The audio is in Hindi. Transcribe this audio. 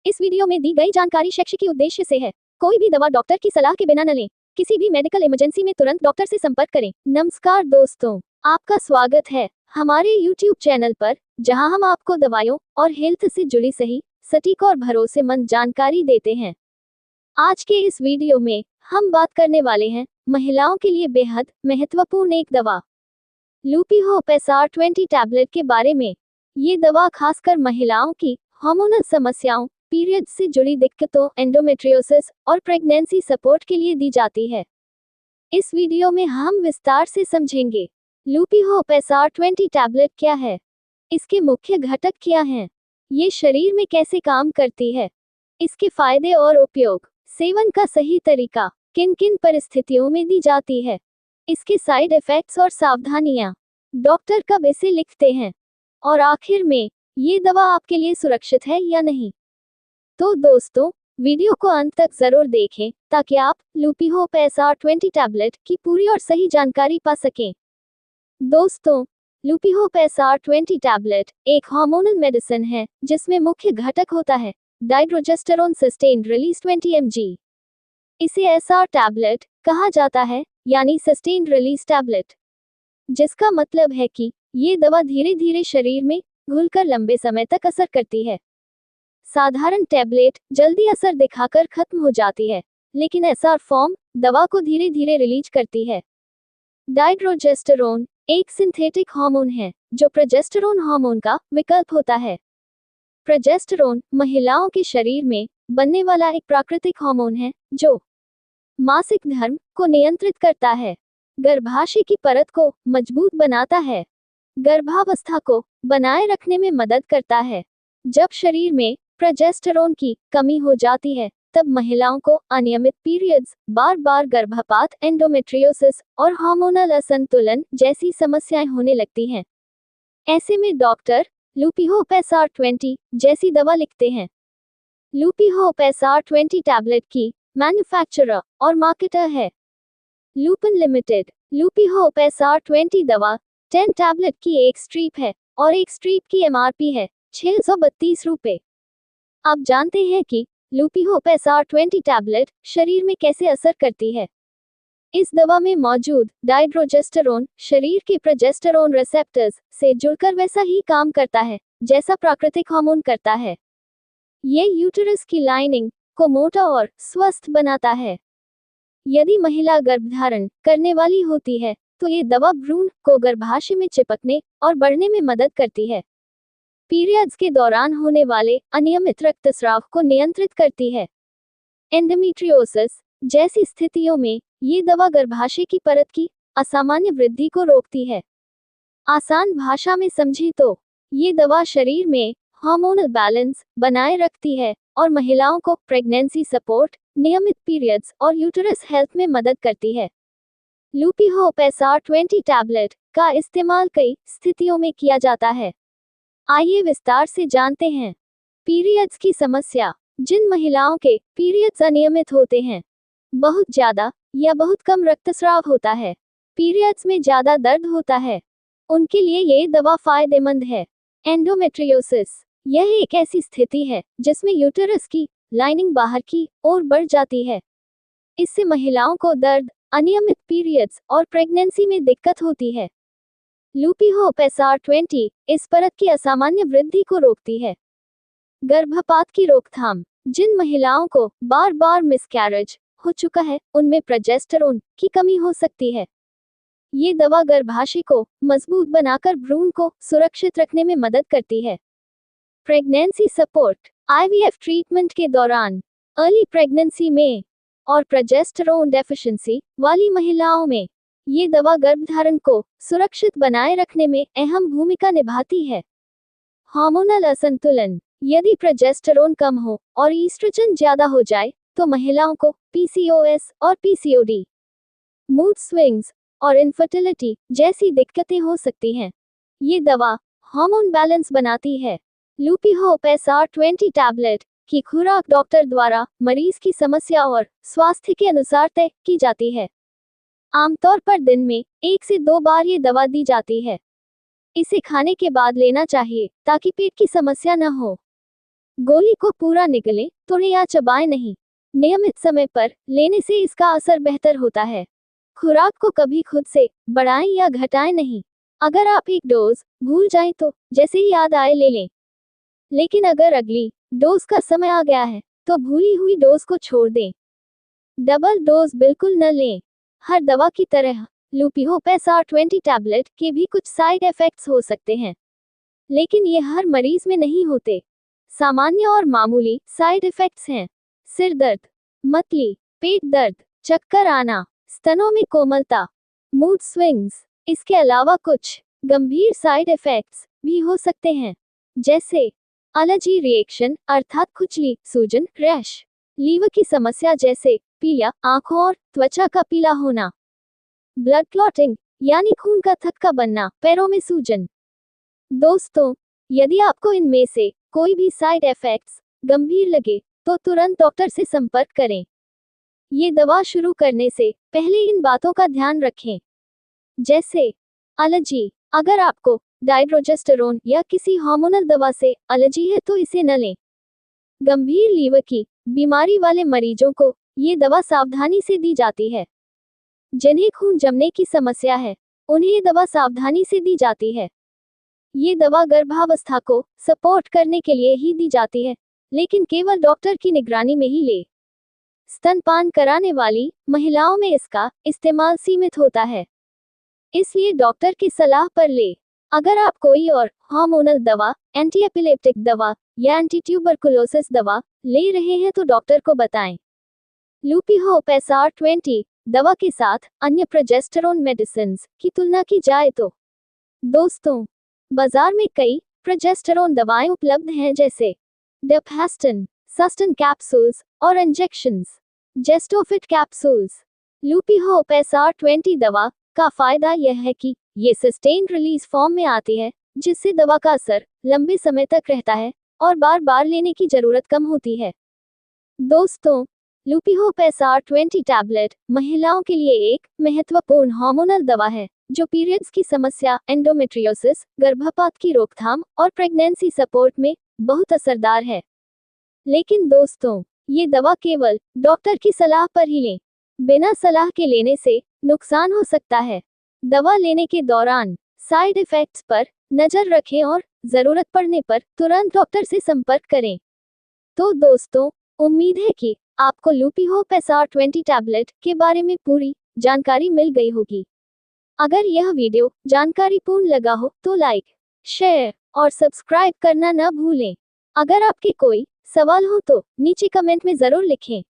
इस वीडियो में दी गई जानकारी शैक्षिक उद्देश्य से है। कोई भी दवा डॉक्टर की सलाह के बिना न लें। किसी भी मेडिकल इमरजेंसी में तुरंत डॉक्टर से संपर्क करें। नमस्कार दोस्तों, आपका स्वागत है हमारे YouTube चैनल पर, जहां हम आपको दवाइयों और हेल्थ से जुड़ी सही, सटीक और भरोसेमंद जानकारी देते हैं। आज के इस वीडियो में हम बात करने वाले हैं महिलाओं के लिए बेहद महत्वपूर्ण एक दवा लूपीहोप SR20 टैबलेट के बारे में। ये दवा खासकर महिलाओं की हार्मोनल समस्याओं, पीरियड से जुड़ी दिक्कतों, एंडोमेट्रियोसिस और प्रेगनेंसी सपोर्ट के लिए दी जाती है। इस वीडियो में हम विस्तार से समझेंगे लूपीहोप SR20 टैबलेट क्या है, इसके मुख्य घटक क्या हैं, ये शरीर में कैसे काम करती है, इसके फायदे और उपयोग, सेवन का सही तरीका, किन किन परिस्थितियों में दी जाती है, इसके साइड इफेक्ट्स और सावधानियां, डॉक्टर कब इसे लिखते हैं, और आखिर में ये दवा आपके लिए सुरक्षित है या नहीं। तो दोस्तों, वीडियो को अंत तक जरूर देखें ताकि आप लूपीहोप SR20 टैबलेट की पूरी और सही जानकारी पा सकें। दोस्तों, लूपीहोप SR20 टैबलेट एक हार्मोनल मेडिसिन है जिसमें मुख्य घटक होता है डाइड्रोजेस्टेरोन सस्टेन्ड रिलीज 20 mg। इसे SR टैबलेट कहा जाता है, यानी सस्टेन्ड रिलीज टैबलेट, जिसका मतलब है कि ये दवा धीरे धीरे शरीर में घुलकर लंबे समय तक असर करती है। साधारण टैबलेट जल्दी असर दिखाकर खत्म हो जाती है, लेकिन SR फॉर्म दवा को धीरे धीरे रिलीज करती है। डाइड्रोजेस्टेरोन एक सिंथेटिक हार्मोन है जो प्रोजेस्टेरोन हार्मोन का विकल्प होता है। प्रोजेस्टेरोन महिलाओं के शरीर में बनने वाला एक प्राकृतिक हार्मोन है जो मासिक धर्म को नियंत्रित करता है, गर्भाशय की परत को मजबूत बनाता है, गर्भावस्था को बनाए रखने में मदद करता है। जब शरीर में प्रोजेस्टेरोन की कमी हो जाती है, तब महिलाओं को अनियमित पीरियड्स, बार बार गर्भपात, एंडोमेट्रियोसिस और हार्मोनल असंतुलन जैसी समस्याएं होने लगती हैं। ऐसे में डॉक्टर लूपीहोप SR20 जैसी दवा लिखते हैं। लूपीहोप SR20 टैबलेट की मैन्युफैक्चरर और मार्केटर है लुपिन लिमिटेड। लूपीहोप SR20 दवा 10 टैबलेट की एक स्ट्रिप है और एक स्ट्रिप की MRP है 632 रुपये। आप जानते हैं कि लूपीहोप SR20 टैबलेट शरीर में कैसे असर करती है। इस दवा में मौजूद डाइड्रोजेस्टेरोन शरीर के प्रोजेस्टेरोन रिसेप्टर्स से जुड़कर वैसा ही काम करता है जैसा प्राकृतिक हार्मोन करता है। ये यूटेरस की लाइनिंग को मोटा और स्वस्थ बनाता है। यदि महिला गर्भधारण करने वाली होती है तो ये दवा भ्रूण को गर्भाशय में चिपकने और बढ़ने में मदद करती है। पीरियड्स के दौरान होने वाले अनियमित रक्तस्राव को नियंत्रित करती है। एंडोमेट्रियोसिस जैसी स्थितियों में ये दवा गर्भाशय की परत की असामान्य वृद्धि को रोकती है। आसान भाषा में समझें तो ये दवा शरीर में हार्मोनल बैलेंस बनाए रखती है और महिलाओं को प्रेगनेंसी सपोर्ट, नियमित पीरियड्स और यूटेरस हेल्थ में मदद करती है। लूपीहोप SR20 टैबलेट का इस्तेमाल कई स्थितियों में किया जाता है। आइए विस्तार से जानते हैं। पीरियड्स की समस्या। जिन महिलाओं के पीरियड्स अनियमित होते हैं, बहुत ज्यादा या बहुत कम रक्तस्राव होता है, पीरियड्स में ज्यादा दर्द होता है, उनके लिए ये दवा फायदेमंद है। एंडोमेट्रियोसिस यह एक ऐसी स्थिति है जिसमें यूटेरस की लाइनिंग बाहर की ओर बढ़ जाती है। इससे महिलाओं को दर्द, अनियमित पीरियड्स और प्रेगनेंसी में दिक्कत होती है। लूपीहोप SR20 इस परत की असामान्य वृद्धि को रोकती है। गर्भपात की रोकथाम। जिन महिलाओं को बार बार मिसकैरेज हो चुका है, उनमें प्रोजेस्टेरोन की कमी हो सकती है। ये दवा गर्भाशय को मजबूत बनाकर भ्रूण को सुरक्षित रखने में मदद करती है। Pregnancy support. IVF ट्रीटमेंट के दौरान, अर्ली प्रेगनेंसी में और प्रोजेस्टेरोन डेफिशिएंसी वाली महिलाओं में ये दवा गर्भधारण को सुरक्षित बनाए रखने में अहम भूमिका निभाती है। हार्मोनल असंतुलन। यदि प्रोजेस्टेरोन कम हो और ईस्ट्रोजन ज्यादा हो जाए तो महिलाओं को PCOS और PCOD, मूड स्विंग्स और इनफर्टिलिटी जैसी दिक्कतें हो सकती हैं। ये दवा हार्मोन बैलेंस बनाती है। लूपीहोप SR20 टैबलेट की खुराक डॉक्टर द्वारा मरीज की समस्या और स्वास्थ्य के अनुसार तय की जाती है। आमतौर पर दिन में 1 से 2 बार ये दवा दी जाती है। इसे खाने के बाद लेना चाहिए ताकि पेट की समस्या न हो। गोली को पूरा निगलें, तोड़ें या चबाएं नहीं। नियमित समय पर लेने से इसका असर बेहतर होता है। खुराक को कभी खुद से बढ़ाएं या घटाएं नहीं। अगर आप एक डोज भूल जाएं तो जैसे ही याद आए ले लें। लेकिन अगर अगली डोज का समय आ गया है तो भूली हुई डोज को छोड़ दें। डबल डोज बिल्कुल न लें। हर दवा की तरह लुपिहोप SR20 टैबलेट के भी कुछ साइड इफेक्ट्स हो सकते हैं, लेकिन ये हर मरीज में नहीं होते। सामान्य और मामूली साइड इफेक्ट्स हैं: सिर दर्द, मतली, पेट दर्द, चक्कर आना, स्तनों में कोमलता, मूड स्विंग्स। इसके अलावा कुछ गंभीर साइड इफेक्ट्स भी हो सकते हैं, जैसे एलर्जी रिएक्शन अर्थात खुजली, सूजन, रैश, लीवर की समस्या जैसे पीलिया, आंखों और त्वचा का पीला होना, ब्लड क्लॉटिंग यानी खून का थक्का बनना, पैरों में सूजन। दोस्तों, यदि आपको इनमें से कोई भी साइड इफेक्ट्स गंभीर लगे तो तुरंत डॉक्टर से संपर्क करें। ये दवा शुरू करने से पहले इन बातों का ध्यान रखें, जैसे एलर्जी। अगर आपको डाइड्रोजेस्टेरोन या किसी हार्मोनल दवा से एलर्जी है तो इसे न लें। गंभीर लीवर की बीमारी वाले मरीजों को ये दवा सावधानी से दी जाती है। जिन्हें खून जमने की समस्या है, उन्हें ये दवा सावधानी से दी जाती है। ये दवा गर्भावस्था को सपोर्ट करने के लिए ही दी जाती है, लेकिन केवल डॉक्टर की निगरानी में ही ले। स्तनपान कराने वाली महिलाओं में इसका इस्तेमाल सीमित होता है, इसलिए डॉक्टर की सलाह पर ले। अगर आप कोई और हार्मोनल दवा, एंटी एपिलेप्टिक दवा या एंटी ट्यूबरकुलोसिस दवा ले रहे हैं तो डॉक्टर को बताएं। लुपिहोप SR20 दवा के साथ अन्य प्रोजेस्टेरोन मेडिसिन्स की तुलना की जाए तो दोस्तों, बाजार में कई प्रोजेस्टेरोन दवाएं उपलब्ध हैं, जैसे डेपहास्टन, सस्टेन कैप्सूल्स और इंजेक्शंस, जेस्टोफिट कैप्सूल्स। लुपिहोप SR20 दवा का फायदा यह है कि ये सस्टेन्ड रिलीज फॉर्म में आती है, जिससे दवा का असर लंबे समय तक रहता है और बार बार लेने की जरूरत कम होती है। दोस्तों, लुपिहोप SR20 टैबलेट महिलाओं के लिए एक महत्वपूर्ण हार्मोनल दवा है जो पीरियड्स की समस्या, एंडोमेट्रियोसिस, गर्भपात की रोकथाम और प्रेगनेंसी सपोर्ट में बहुत असरदार है। लेकिन दोस्तों, ये दवा केवल डॉक्टर की सलाह पर ही लें। बिना सलाह के लेने से नुकसान हो सकता है। दवा लेने के दौरान साइड इफेक्ट्स पर नजर रखें और जरूरत पड़ने पर तुरंत डॉक्टर से संपर्क करें। तो दोस्तों, उम्मीद है कि आपको लुपिहोप SR20 टैबलेट के बारे में पूरी जानकारी मिल गई होगी। अगर यह वीडियो जानकारीपूर्ण लगा हो तो लाइक, शेयर और सब्सक्राइब करना न भूलें। अगर आपके कोई सवाल हो तो नीचे कमेंट में जरूर लिखें।